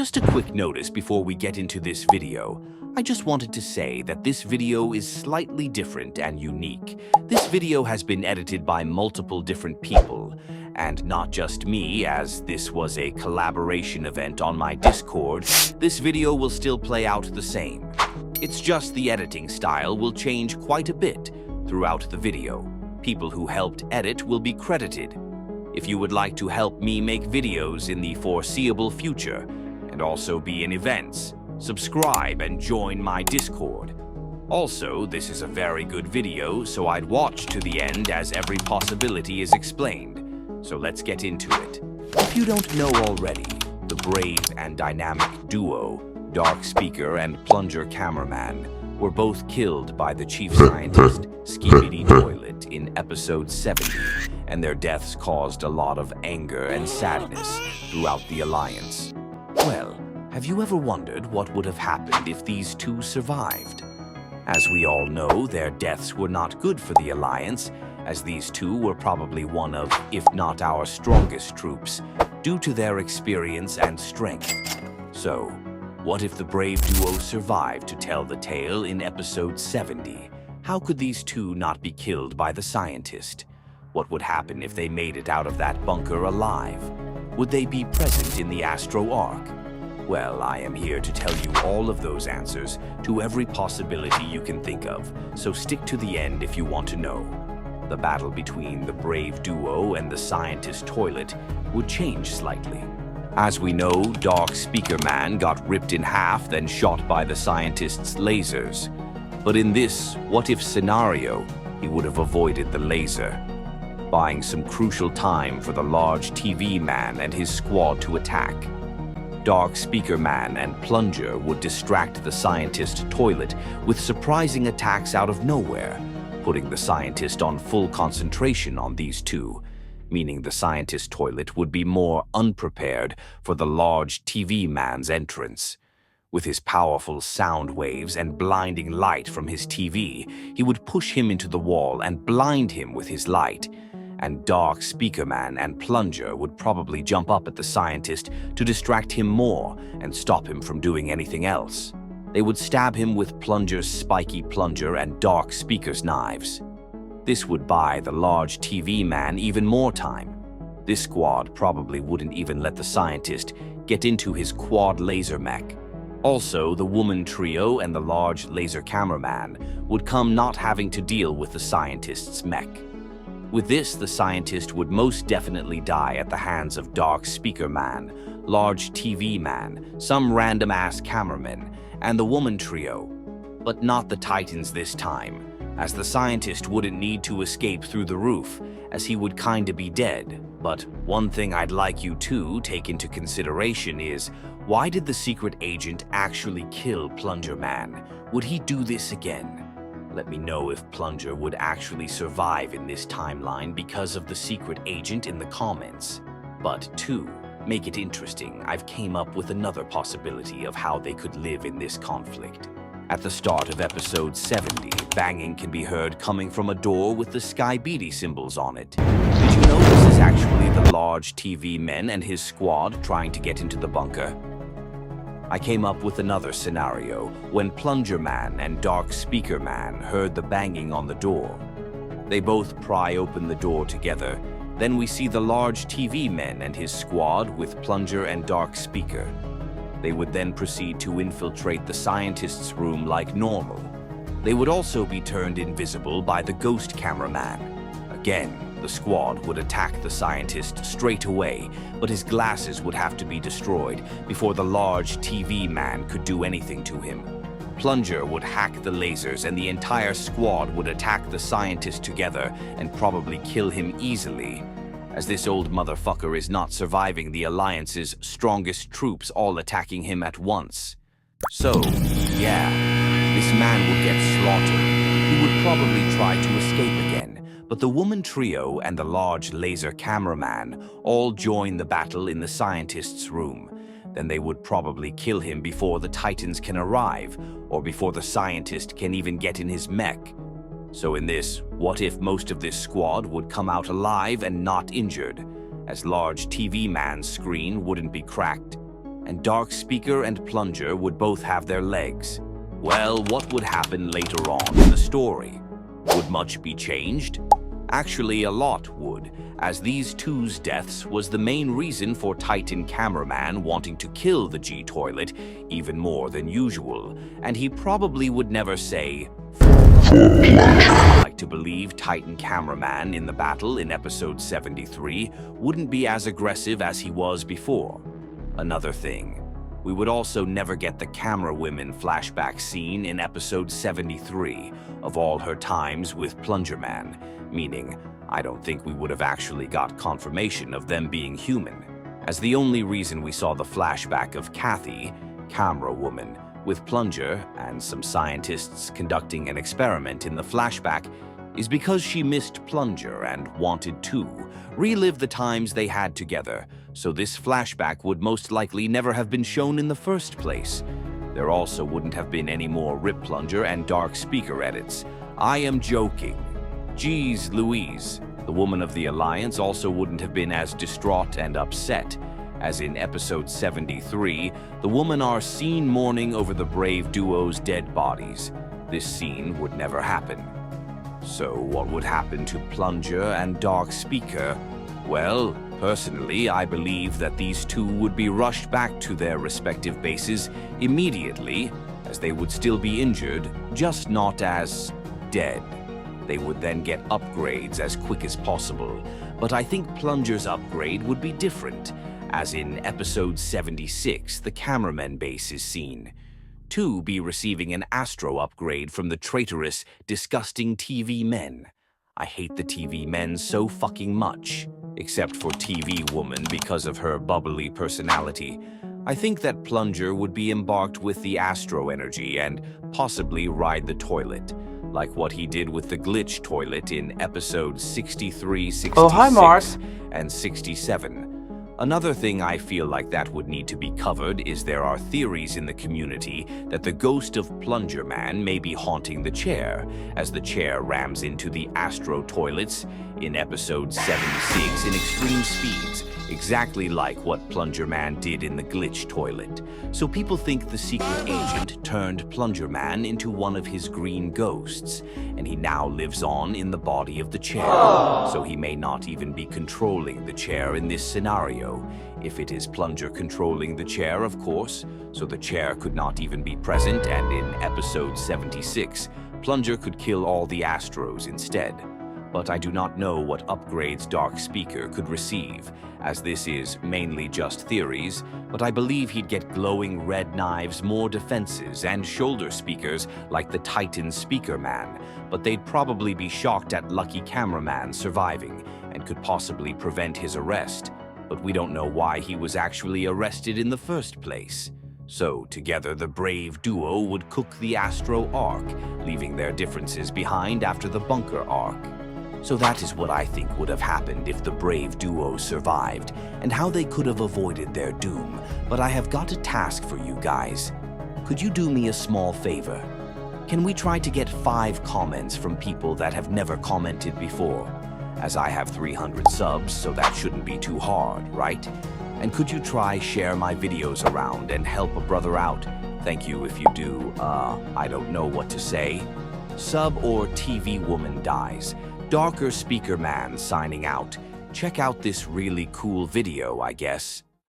Just a quick notice before we get into this video. I just wanted to say that this video is slightly different and unique. This video has been edited by multiple different people, and not just me, as this was a collaboration event on my Discord. This video will still play out the same. It's just the editing style will change quite a bit throughout the video. People who helped edit will be credited. If you would like to help me make videos in the foreseeable future, and also be in events, subscribe and join my Discord. Also, this is a very good video, so I'd watch to the end as every possibility is explained. So let's get into it. If you don't know already, the brave and dynamic duo, Dark Speaker and Plunger Cameraman, were both killed by the chief scientist, Skibidi Toilet, in episode 70, and their deaths caused a lot of anger and sadness throughout the Alliance. Well, have you ever wondered what would have happened if these two survived? As we all know, their deaths were not good for the Alliance, as these two were probably one of, if not our strongest troops, due to their experience and strength. So, what if the brave duo survived to tell the tale in episode 70? How could these two not be killed by the scientist? What would happen if they made it out of that bunker alive? Would they be present in the Astro Arc? Well, I am here to tell you all of those answers to every possibility you can think of, so stick to the end if you want to know. The battle between the brave duo and the scientist Toilet would change slightly. As we know, Dark Speakerman got ripped in half, then shot by the scientist's lasers. But in this what-if scenario, he would have avoided the laser, buying some crucial time for the large TV man and his squad to attack. Dark Speakerman and Plunger would distract the scientist Toilet with surprising attacks out of nowhere, putting the scientist on full concentration on these two, meaning the scientist Toilet would be more unprepared for the large TV man's entrance. With his powerful sound waves and blinding light from his TV, he would push him into the wall and blind him with his light. And Dark Speakerman and Plunger would probably jump up at the scientist to distract him more and stop him from doing anything else. They would stab him with Plunger's spiky plunger and Dark Speaker's knives. This would buy the large TV man even more time. This squad probably wouldn't even let the scientist get into his quad laser mech. Also, the woman trio and the large laser cameraman would come not having to deal with the scientist's mech. With this, the scientist would most definitely die at the hands of Dark Speakerman, large TV man, some random-ass cameraman, and the woman trio. But not the Titans this time, as the scientist wouldn't need to escape through the roof, as he would kinda be dead. But one thing I'd like you to take into consideration is, why did the secret agent actually kill Plunger Man? Would he do this again? Let me know if Plunger would actually survive in this timeline because of the secret agent in the comments. But to make it interesting, I've came up with another possibility of how they could live in this conflict. At the start of episode 70, banging can be heard coming from a door with the Skibidi symbols on it. Did you know this is actually the large TV man and his squad trying to get into the bunker? I came up with another scenario when Plunger Man and Dark Speaker Man heard the banging on the door. They both pry open the door together. Then we see the large TV man and his squad with Plunger and Dark Speaker. They would then proceed to infiltrate the scientist's room like normal. They would also be turned invisible by the ghost cameraman. Again, the squad would attack the scientist straight away, but his glasses would have to be destroyed before the large TV man could do anything to him. Plunger would hack the lasers and the entire squad would attack the scientist together and probably kill him easily, as this old motherfucker is not surviving the Alliance's strongest troops all attacking him at once. So, yeah, this man would get slaughtered. He would probably try to escape again. But the woman trio and the large laser cameraman all join the battle in the scientist's room. Then they would probably kill him before the Titans can arrive, or before the scientist can even get in his mech. So in this, what if most of this squad would come out alive and not injured, as large TV man's screen wouldn't be cracked? and Dark Speaker and Plunger would both have their legs. Well, what would happen later on in the story? Would much be changed? Actually, a lot would, as these two's deaths was the main reason for Titan Cameraman wanting to kill the G-Toilet even more than usual, and he probably would never say, I'd like to believe Titan Cameraman in the battle in episode 73 wouldn't be as aggressive as he was before. Another thing, we would also never get the camera women flashback scene in episode 73 of all her times with Plunger Man, meaning I don't think we would have actually got confirmation of them being human, as the only reason we saw the flashback of Kathy, camera woman, with Plunger and some scientists conducting an experiment in the flashback is because she missed Plunger and wanted to relive the times they had together, so this flashback would most likely never have been shown in the first place. There also wouldn't have been any more Rip Plunger and Dark Speaker edits. I am joking. Geez Louise, the woman of the Alliance also wouldn't have been as distraught and upset, as in episode 73, the women are seen mourning over the brave duo's dead bodies. This scene would never happen. So what would happen to Plunger and Dark Speaker? Well, personally, I believe that these two would be rushed back to their respective bases immediately, as they would still be injured, just not as dead. They would then get upgrades as quick as possible, but I think Plunger's upgrade would be different, as in episode 76, the cameraman base is seen. To be receiving an Astro upgrade from the traitorous, disgusting TV men. I hate the TV men so fucking much, except for TV Woman because of her bubbly personality. I think that Plunger would be embarked with the Astro energy and possibly ride the toilet, like what he did with the glitch toilet in episodes 63, 66, and 67. Another thing I feel like that would need to be covered is there are theories in the community that the ghost of Plunger Man may be haunting the chair, as the chair rams into the Astro toilets in episode 76 in extreme speeds, exactly like what Plunger Man did in the glitch toilet. So people think the secret agent turned Plunger Man into one of his green ghosts, and he now lives on in the body of the chair. So he may not even be controlling the chair in this scenario. If it is Plunger controlling the chair, of course, so the chair could not even be present, and in episode 76, Plunger could kill all the Astros instead. But I do not know what upgrades Dark Speaker could receive, as this is mainly just theories, but I believe he'd get glowing red knives, more defenses, and shoulder speakers like the Titan Speakerman, but they'd probably be shocked at Lucky Cameraman surviving, and could possibly prevent his arrest. But we don't know why he was actually arrested in the first place. So, together the brave duo would cook the Astro arc, leaving their differences behind after the bunker arc. So that is what I think would have happened if the brave duo survived, and how they could have avoided their doom. But I have got a task for you guys. Could you do me a small favor? Can we try to get 5 comments from people that have never commented before? As I have 300 subs, so that shouldn't be too hard, right? And could you try share my videos around and help a brother out? Thank you if you do. I don't know what to say. Sub or TV Woman dies. Darker Speaker Man signing out. Check out this really cool video, I guess.